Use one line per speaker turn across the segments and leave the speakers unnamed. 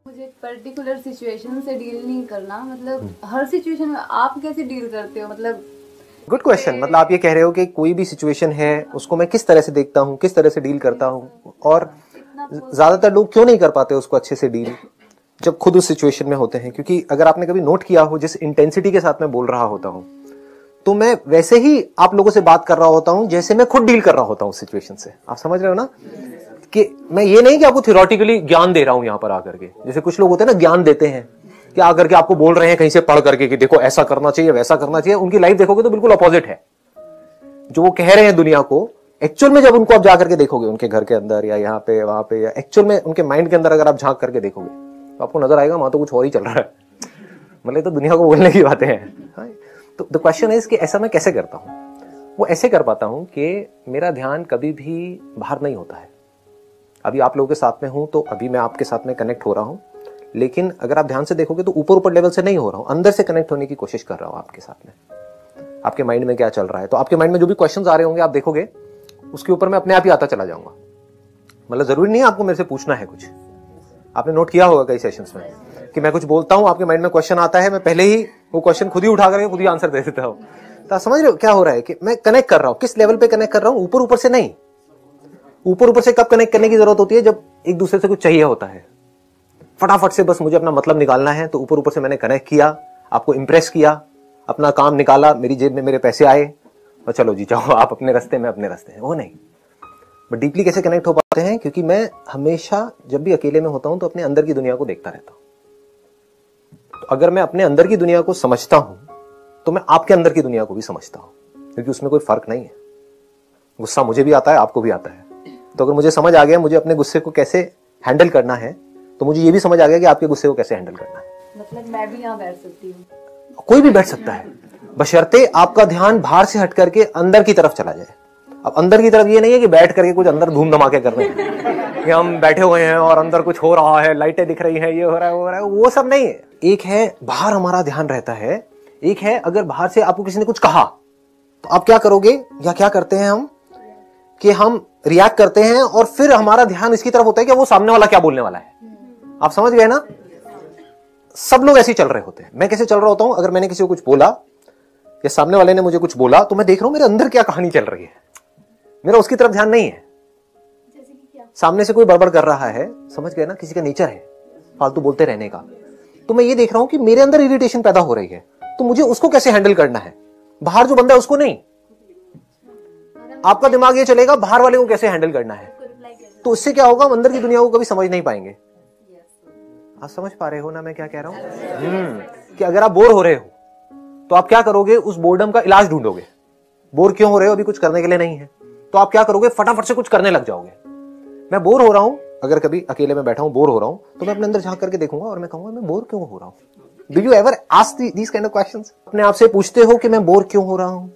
मुझे particular situation से deal नहीं करना, मतलब हर सिचुएशन में आप कैसे डील करते हो? मतलब
गुड क्वेश्चन। मतलब आप ये कह रहे हो कि कोई भी सिचुएशन है उसको मैं किस तरह से देखता हूँ, किस तरह से डील करता हूँ, और ज्यादातर लोग क्यों नहीं कर पाते उसको अच्छे से डील जब खुद उस सिचुएशन में होते हैं। क्योंकि अगर आपने कभी नोट किया हो, जिस इंटेंसिटी के साथ मैं बोल रहा होता हूँ तो मैं वैसे ही आप लोगों से बात कर रहा होता हूँ जैसे मैं खुद डील कर रहा होता हूँ सिचुएशन से। आप समझ रहे हो ना कि मैं ये नहीं कि आपको थियोरेटिकली ज्ञान दे रहा हूं यहां पर आकर के, जैसे कुछ लोग होते हैं ना ज्ञान देते हैं कि आकर के आपको बोल रहे हैं कहीं से पढ़ करके कि देखो ऐसा करना चाहिए वैसा करना चाहिए। उनकी लाइफ देखोगे तो बिल्कुल अपोजिट है जो वो कह रहे हैं दुनिया को। एक्चुअल में जब उनको आप जाकर के देखोगे उनके घर के अंदर या यहाँ पे वहां पे, या एक्चुअल में उनके माइंड के अंदर अगर आप झांक करके देखोगे तो आपको नजर आएगा वहां तो कुछ और ही चल रहा है। मतलब तो दुनिया को बोलने की बातें हैं। तो द क्वेश्चन इज कि ऐसा मैं कैसे करता हूं? वो ऐसे कर पाता हूं कि मेरा ध्यान कभी भी बाहर नहीं होता है। अभी आप लोगों के साथ में हूं तो अभी मैं आपके साथ में कनेक्ट हो रहा हूं, लेकिन अगर आप ध्यान से देखोगे तो ऊपर ऊपर लेवल से नहीं हो रहा हूं, अंदर से कनेक्ट होने की कोशिश कर रहा हूं आपके साथ में। आपके माइंड में क्या चल रहा है, तो आपके माइंड में जो भी क्वेश्चंस आ रहे होंगे आप देखोगे उसके ऊपर मैं अपने आप ही आता चला जाऊंगा। मतलब जरूरी नहीं है आपको मेरे से पूछना है कुछ। आपने नोट किया होगा कई सेशंस में कि मैं कुछ बोलता हूं, आपके माइंड में क्वेश्चन आता है, मैं पहले ही वो क्वेश्चन खुद ही उठा करके खुद ही आंसर दे देता हूं। तो आप समझ रहे हो क्या हो रहा है कि मैं कनेक्ट कर रहा हूं, किस लेवल पे कनेक्ट कर रहा हूं, ऊपर ऊपर से नहीं। ऊपर ऊपर से कब कनेक्ट करने की जरूरत होती है? जब एक दूसरे से कुछ चाहिए होता है, फटाफट से बस मुझे अपना मतलब निकालना है, तो ऊपर ऊपर से मैंने कनेक्ट किया, आपको इंप्रेस किया, अपना काम निकाला, मेरी जेब में मेरे पैसे आए और चलो जी जाओ आप अपने रास्ते में अपने रास्ते हैं। वो नहीं। बट डीपली कैसे कनेक्ट हो पाते हैं? क्योंकि मैं हमेशा जब भी अकेले में होता हूं तो अपने अंदर की दुनिया को देखता रहता हूं। तो अगर मैं अपने अंदर की दुनिया को समझता हूं तो मैं आपके अंदर की दुनिया को भी समझता हूं, क्योंकि उसमें कोई फर्क नहीं है। गुस्सा मुझे भी आता है, आपको भी आता है। तो अगर मुझे समझ आ गया मुझे अपने गुस्से को कैसे हैंडल करना है, तो मुझे ये भी समझ आ गया कि आपके गुस्से को कैसे हैंडल करना है।
मतलब मैं भी यहाँ बैठ सकती हूँ?
कोई भी बैठ सकता है, बशर्ते आपका ध्यान बाहर से हट करके अंदर की तरफ चला जाए। अब अंदर की तरफ ये नहीं है कि बैठ करके कुछ अंदर धूम धमाके कर रहे हैं कि हम बैठे हुए हैं और अंदर कुछ हो रहा है, लाइटें दिख रही हैं, ये हो रहा है वो हो रहा है, वो सब नहीं है। एक है बाहर हमारा ध्यान रहता है, एक है अगर बाहर से आपको किसी ने कुछ कहा तो आप क्या करोगे या क्या करते हैं हम कि हम रिएक्ट करते हैं और फिर हमारा ध्यान इसकी तरफ होता है कि वो सामने वाला क्या बोलने वाला है। आप समझ गए ना? सब लोग ऐसे ही चल रहे होते हैं। मैं कैसे चल रहा होता हूं? अगर मैंने किसी को कुछ बोला या सामने वाले ने मुझे कुछ बोला तो मैं देख रहा हूं मेरे अंदर क्या कहानी चल रही है, मेरा उसकी तरफ ध्यान नहीं है।
जैसे कि क्या?
सामने से कोई बड़बड़ कर रहा है, समझ गए ना, किसी का नेचर है फालतू बोलते रहने का, तो मैं ये देख रहा हूं कि मेरे अंदर इरिटेशन पैदा हो रही है, तो मुझे उसको कैसे हैंडल करना है। बाहर जो बंदा है उसको नहीं, आपका दिमाग ये चलेगा बाहर वाले को कैसे हैंडल करना है। तो उससे क्या होगा, हम अंदर की दुनिया को कभी समझ नहीं पाएंगे। आप समझ पा रहे हो ना मैं क्या कह रहा हूं? कि अगर आप बोर हो रहे हो तो आप क्या करोगे, उस बोर्डम का इलाज ढूंढोगे। बोर क्यों हो रहे हो? अभी कुछ करने के लिए नहीं है, तो आप क्या करोगे, फटाफट से कुछ करने लग जाओगे। मैं बोर हो रहा हूं, अगर कभी अकेले में बैठा हूं बोर हो रहा हूं तो मैं अपने अंदर झांक करके देखूंगा और मैं कहूंगा मैं बोर क्यों हो रहा हूं। Do you ever ask these kind of questions? अपने आप से पूछते हो कि मैं बोर क्यों हो रहा हूं,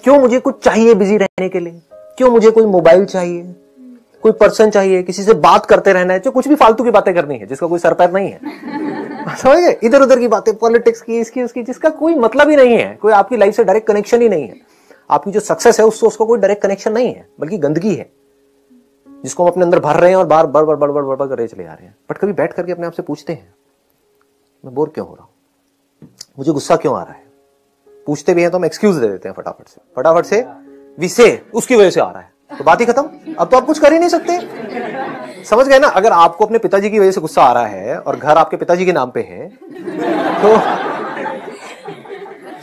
क्यों मुझे कुछ चाहिए बिजी रहने के लिए, क्यों मुझे कोई मोबाइल चाहिए, कोई पर्सन चाहिए, किसी से बात करते रहना है, जो कुछ भी फालतू की बातें करनी है जिसका कोई सर पैर नहीं है। समझ गए? इधर उधर की बातें, पॉलिटिक्स की, इसकी उसकी, जिसका कोई मतलब ही नहीं है, कोई आपकी लाइफ से डायरेक्ट कनेक्शन ही नहीं है। आपकी जो सक्सेस है उससे उसका कोई डायरेक्ट कनेक्शन नहीं है, बल्कि गंदगी है जिसको हम अपने अंदर भर रहे हैं और बार बार बार बार बार कर चले जा रहे हैं। बट कभी बैठ करके अपने आप से पूछते हैं मैं बोर क्यों हो रहा हूं, मुझे गुस्सा क्यों आ रहा है। पूछते भी हैं तो हम एक्सक्यूज दे देते हैं फटाफट से विसे उसकी वजह से आ रहा है, तो बात ही खत्म। अब तो आप कुछ कर ही नहीं सकते। समझ गए ना? अगर आपको अपने पिताजी की वजह से गुस्सा आ रहा है और घर आपके पिताजी के नाम पे है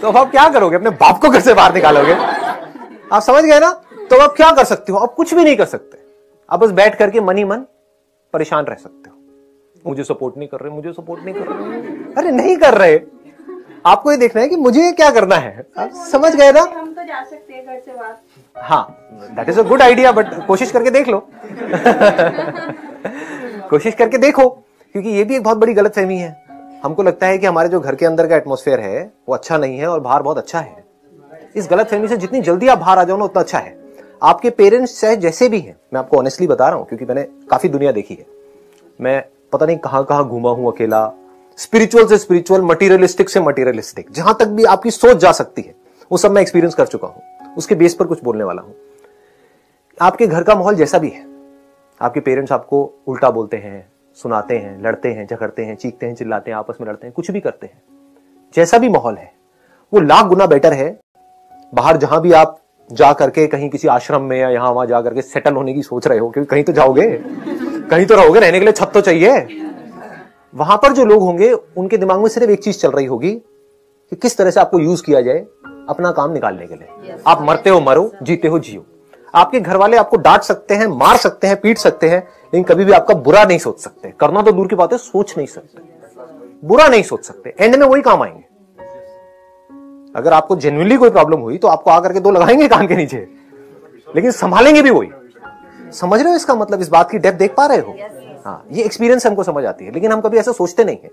तो अब आप क्या करोगे, अपने बाप को घर से बाहर निकालोगे। आप समझ गए ना? तो आप क्या कर सकते हो? आप कुछ भी नहीं कर सकते। आप बस बैठ करके मन ही मन परेशान रह सकते हो। मुझे सपोर्ट नहीं कर रहे, मुझे सपोर्ट नहीं कर रहे। अरे नहीं कर रहे, आपको ये देखना है कि मुझे क्या करना है। आप समझ गए ना?
हम तो जा सकते हैं घर से बाहर।
हाँ, that is a good idea, but कोशिश करके देख लो। कोशिश करके देखो, क्योंकि ये भी एक बहुत बड़ी गलतफहमी है। हमको लगता है कि हमारे जो घर के अंदर का एटमॉस्फेयर है वो अच्छा नहीं है और बाहर बहुत अच्छा है। इस गलतफहमी से जितनी जल्दी आप बाहर आ जाओ ना उतना अच्छा है। आपके पेरेंट्स चाहे जैसे भी हैं, मैं आपको ऑनेस्टली बता रहा हूं क्योंकि मैंने काफी दुनिया देखी है। मैं पता नहीं कहां कहां घूमा हूं अकेला, स्पिरिचुअल से स्पिरिचुअल, मटीरियलिस्टिक से मटीरियलिस्टिक, जहां तक भी आपकी सोच जा सकती है वो सब मैं एक्सपीरियंस कर चुका हूं। उसके बेस पर कुछ बोलने वाला हूं। आपके घर का माहौल जैसा भी है, आपके पेरेंट्स आपको उल्टा बोलते हैं, सुनाते हैं, लड़ते हैं, झगड़ते हैं, चीखते हैं, चिल्लाते हैं, आपस में लड़ते हैं, कुछ भी करते हैं, जैसा भी माहौल है वो लाख गुना बेटर है बाहर जहां भी आप जा करके कहीं किसी आश्रम में या यहां वहां जा करके सेटल होने की सोच रहे हो, क्योंकि कहीं तो जाओगे, कहीं तो रहोगे, रहने के लिए छत तो चाहिए। वहां पर जो लोग होंगे उनके दिमाग में सिर्फ एक चीज चल रही होगी कि किस तरह से आपको यूज किया जाए अपना काम निकालने के लिए। आप मरते हो मरो, जीते हो जियो। आपके घर वाले आपको डांट सकते हैं, मार सकते हैं, पीट सकते हैं, लेकिन कभी भी आपका बुरा नहीं सोच सकते। करना तो दूर की बात है, सोच नहीं सकते, बुरा नहीं सोच सकते। एंड में वही काम आएंगे। अगर आपको जेन्युइनली कोई प्रॉब्लम हुई तो आपको आकर के दो लगाएंगे कान के नीचे, लेकिन संभालेंगे भी वही। समझ रहे हो इसका मतलब? इस बात की डेप्थ देख पा रहे हो? हाँ, ये एक्सपीरियंस हमको समझ आती है, लेकिन हम कभी ऐसा सोचते नहीं है।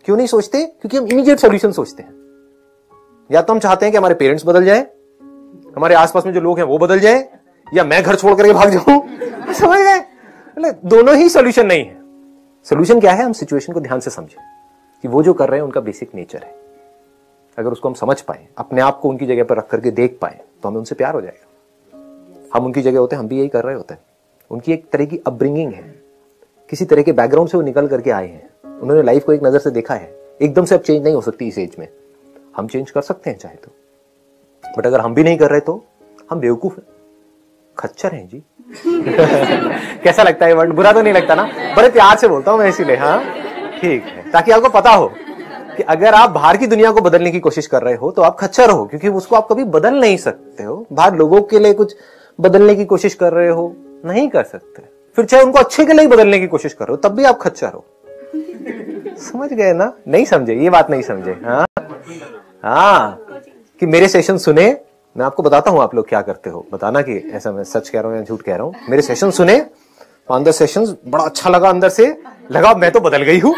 क्यों नहीं सोचते? क्योंकि हम इमीडिएट सॉल्यूशन सोचते हैं। या तो हम चाहते हैं कि हमारे पेरेंट्स बदल जाए, हमारे आसपास में जो लोग हैं वो बदल जाए, या मैं घर छोड़ करके भाग जाऊं। समझ गए? दोनों ही सॉल्यूशन नहीं है। सॉल्यूशन क्या है? हम सिचुएशन को ध्यान से समझें कि वो जो कर रहे हैं उनका बेसिक नेचर है। अगर उसको हम समझ पाए, अपने आप को उनकी जगह पर रख करके देख पाए, तो हमें उनसे प्यार हो जाएगा। हम उनकी जगह होते हैं, हम भी यही कर रहे होते हैं। उनकी एक तरह की अपब्रिंगिंग है, किसी तरह के बैकग्राउंड से वो निकल करके आए हैं, उन्होंने लाइफ को एक नजर से देखा है। एकदम से अब चेंज नहीं हो सकती इस एज में। हम चेंज कर सकते हैं चाहे तो, बट अगर हम भी नहीं कर रहे तो हम बेवकूफ हैं, खच्चर हैं जी। कैसा लगता है वर्ड? बुरा तो नहीं लगता ना? बड़े प्यार से बोलता हूं मैं इसीलिए। हाँ ठीक है, ताकि आपको पता हो कि अगर आप बाहर की दुनिया को बदलने की कोशिश कर रहे हो तो आप खच्चर हो, क्योंकि उसको आप कभी बदल नहीं सकते हो। बाहर लोगों के लिए कुछ बदलने की कोशिश कर रहे हो, नहीं कर सकते। फिर चाहे उनको अच्छे के लिए बदलने की कोशिश कर रहे हो, तब भी आप खच्चर हो। समझ गए ना? नहीं समझे? ये बात नहीं समझे? हाँ, कि मेरे सेशन सुने, मैं आपको बताता हूं आप लोग क्या करते हो, बताना कि ऐसा मैं सच कह रहा हूं या झूठ कह रहा हूं। मेरे सेशन सुने, अंदर सेशन बड़ा अच्छा लगा, अंदर से लगा मैं तो बदल गई हूं।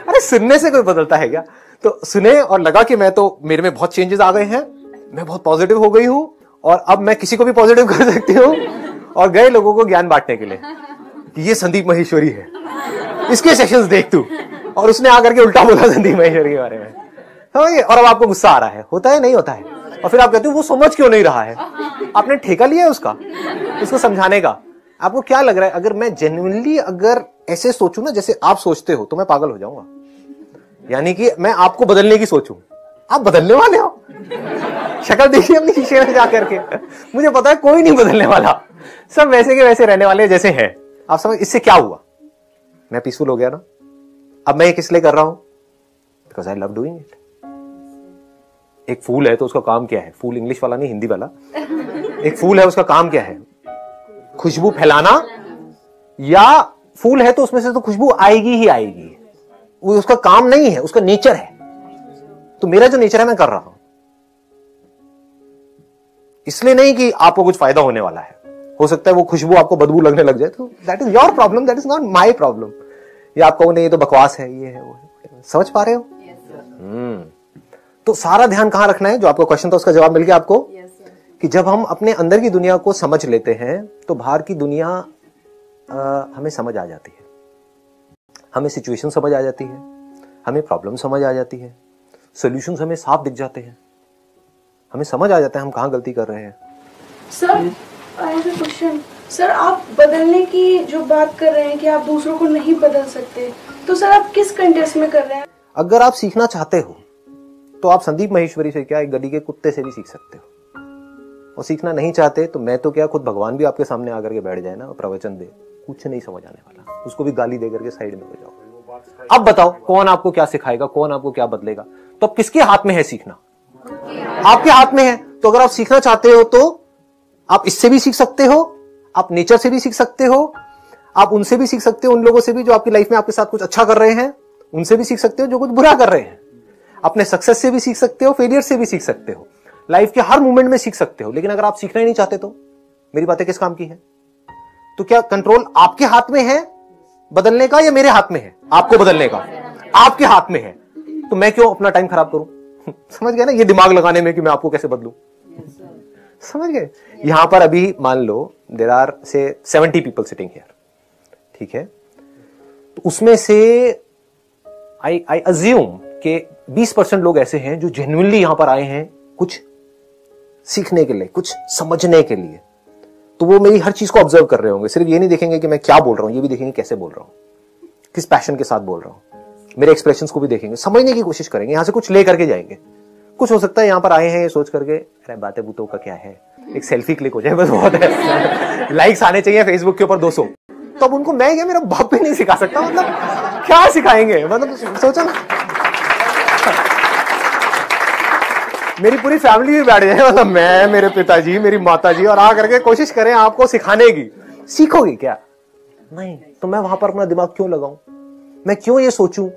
अरे सुनने से कोई बदलता है क्या? तो सुने और लगा कि मैं तो, मेरे में बहुत चेंजेस आ गए हैं, मैं बहुत पॉजिटिव हो गई हूं और अब मैं किसी को भी पॉजिटिव कर सकती हूँ। और गए लोगों को ज्ञान बांटने के लिए कि ये संदीप महेश्वरी है, इसके सेशंस देख तू। और उसने आकर के उल्टा बोला संदीप महेश्वरी के बारे में, समझिए? और अब आपको गुस्सा आ रहा है, होता है नहीं होता है? और फिर आप कहते हो वो समझ क्यों नहीं रहा है? आपने ठेका लिया है उसका, उसको समझाने का। आपको क्या लग रहा है? अगर मैं जेन्युइनली अगर ऐसे सोचूं ना जैसे आप सोचते हो, तो मैं पागल हो जाऊंगा। यानी कि मैं आपको बदलने की सोचूं, आप बदलने वाले हो। शक्ल देखिए अपनी शीशे में जाकर के, मुझे पता है कोई नहीं बदलने वाला, सब वैसे के वैसे रहने वाले जैसे हैं। आप समझ? इससे क्या हुआ? मैं पीसफुल हो गया ना। अब मैं ये किस लिए कर रहा हूं? Because I love doing it. एक फूल है तो उसका काम क्या है? फूल इंग्लिश वाला नहीं, हिंदी वाला। एक फूल है, उसका काम क्या है? खुशबू फैलाना। या फूल है तो उसमें से तो खुशबू आएगी ही आएगी, वो उसका काम नहीं है, उसका नेचर है। तो मेरा जो नेचर है मैं कर रहा हूं, इसलिए नहीं कि आपको कुछ फायदा होने वाला है। हो सकता है वो खुशबू आपको बदबू लगने लग जाए, तो that is your problem, that is not my problem. या आप कहो नहीं ये तो बकवास है, ये है वो है। समझ पा रहे हो? तो सारा ध्यान कहां रखना है? जो आपका क्वेश्चन था उसका जवाब मिल गया आपको। कि जब हम अपने अंदर की दुनिया को समझ लेते हैं तो बाहर की दुनिया हमें समझ आ जाती है, हमें सिचुएशन समझ आ जाती है, हमें प्रॉब्लम समझ आ जाती है, सॉल्यूशन हमें साफ दिख जाते हैं, हमें समझ आ जाता है हम कहां गलती कर रहे हैं।
Sir I have a question. Sir आप बदलने की जो बात कर रहे हैं कि आप दूसरों को नहीं बदल सकते, तो सर आप किस कंटेक्स्ट में कर रहे हैं?
अगर आप सीखना चाहते हो तो आप संदीप महेश्वरी से क्या, एक गली के कुत्ते से भी सीख सकते हो। और सीखना नहीं चाहते तो मैं तो क्या, खुद भगवान भी आपके सामने आकर के बैठ जाए ना और प्रवचन दे, कुछ नहीं समझ आने वाला, उसको भी गाली दे करके साइड में हो जाओ। अब बताओ कौन आपको क्या सिखाएगा, कौन आपको क्या बदलेगा? तो अब किसके हाथ में है सीखना? आपके हाथ में है। तो अगर आप सीखना चाहते हो तो आप इससे भी सीख सकते हो, आप नेचर से भी सीख सकते हो, आप उनसे भी सीख सकते हो, उन लोगों से भी जो आपकी लाइफ में आपके साथ कुछ अच्छा कर रहे हैं, उनसे भी सीख सकते हो जो कुछ बुरा कर रहे हैं। अपने सक्सेस से भी सीख सकते हो, फेलियर से भी सीख सकते हो, लाइफ के हर मोमेंट में सीख सकते हो। लेकिन अगर आप सीखना ही नहीं चाहते तो मेरी बातें किस काम की है? तो क्या कंट्रोल आपके हाथ में है बदलने का या मेरे हाथ में है आपको बदलने का? आपके हाथ में है। तो मैं क्यों अपना टाइम खराब करूं? समझ गए ना? ये दिमाग लगाने में कि मैं आपको कैसे बदलूं। समझ गए? यहां पर अभी मान लो देयर आर से 70 पीपल सिटिंग हियर, ठीक है? तो उसमें से आई अज्यूम कि 20% लोग ऐसे हैं जो जेन्युइनली यहां पर आए हैं कुछ सीखने के लिए, कुछ समझने के लिए। तो वो मेरी हर चीज को ऑब्जर्व कर रहे होंगे। सिर्फ ये नहीं देखेंगे कि मैं क्या बोल रहा हूं, ये भी देखेंगे कैसे बोल रहा हूं, किस पैशन के साथ बोल रहा हूं, मेरे एक्सप्रेशंस को भी देखेंगे, समझने की कोशिश करेंगे, यहां से कुछ ले करके जाएंगे। कुछ हो सकता है यहां पर आए हैं ये सोच करके अरे बातें बूतों का क्या है, एक सेल्फी क्लिक हो जाए बस बहुत है, लाइक्स आने चाहिए फेसबुक के ऊपर 200, तो अब उनको मैं क्या मेरा बाप भी नहीं सिखा सकता, मतलब क्या सिखाएंगे, मतलब सोचो ना मेरी पूरी फैमिली भी बैठ जाए, मतलब मैं, मेरे पिताजी, मेरी माताजी, और आ करके कोशिश करें आपको सिखाने की, सीखोगे क्या? नहीं। तो मैं वहां पर अपना दिमाग क्यों लगाऊं? मैं क्यों ये सोचूं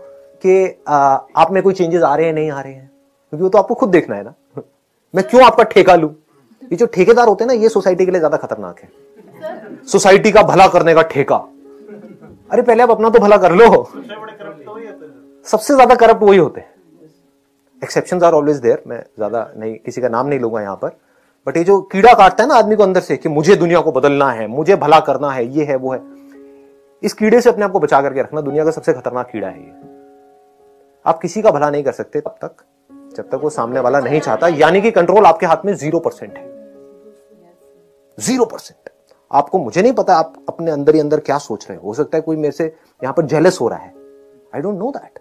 कि आप में कोई चेंजेस आ रहे हैं नहीं आ रहे हैं, क्योंकि वो तो आपको खुद देखना है ना। मैं क्यों आपका ठेका लूं? ये जो ठेकेदार होते हैं ना, ये सोसाइटी के लिए ज्यादा खतरनाक है। सोसाइटी का भला करने का ठेका, अरे पहले आप अपना तो भला कर लो। सबसे ज्यादा करप्ट वही होते हैं। एक्सेप्शंस आर ऑलवेज देयर, मैं ज्यादा नहीं, किसी का नाम नहीं लूंगा यहां पर, बट ये जो कीड़ा काटता है ना आदमी को अंदर से कि मुझे दुनिया को बदलना है, मुझे भला करना है, ये है वो है, इस कीड़े से अपने आप को बचा करके रखना। दुनिया का सबसे खतरनाक कीड़ा है ये। आप किसी का भला नहीं कर सकते तब तक जब तक वो सामने वाला नहीं चाहता, यानी कि कंट्रोल आपके हाथ में 0% है। 0%। आपको, मुझे नहीं पता आप अपने अंदर ही अंदर क्या सोच रहे हो सकता है कोई मेरे से यहां पर जेलस हो रहा है, आई डोंट नो दैट।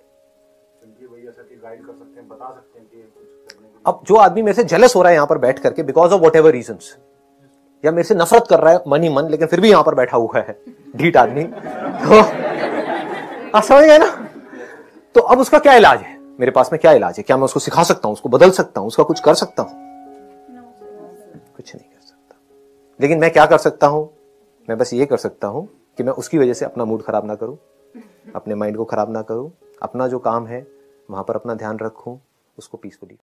अब जो आदमी मेरे से जेलस हो रहा है यहां पर बैठ करके because of what ever reasons, या मेरे से नफरत कर रहा है मन ही मन, लेकिन फिर भी यहां पर बैठा हुआ है ढीठ आदमी, तो आप समझ गए ना? तो अब उसका क्या इलाज है? मेरे पास में क्या इलाज है? क्या मैं उसको सिखा सकता हूं, उसको बदल सकता हूं, उसका कुछ कर सकता हूं? कुछ नहीं कर सकता। लेकिन मैं क्या कर सकता हूं? मैं बस ये कर सकता हूं कि मैं उसकी वजह से अपना मूड खराब ना करूं, अपने माइंड को खराब ना करूं, अपना जो काम है वहां पर अपना ध्यान रखूं, उसको पीसफुली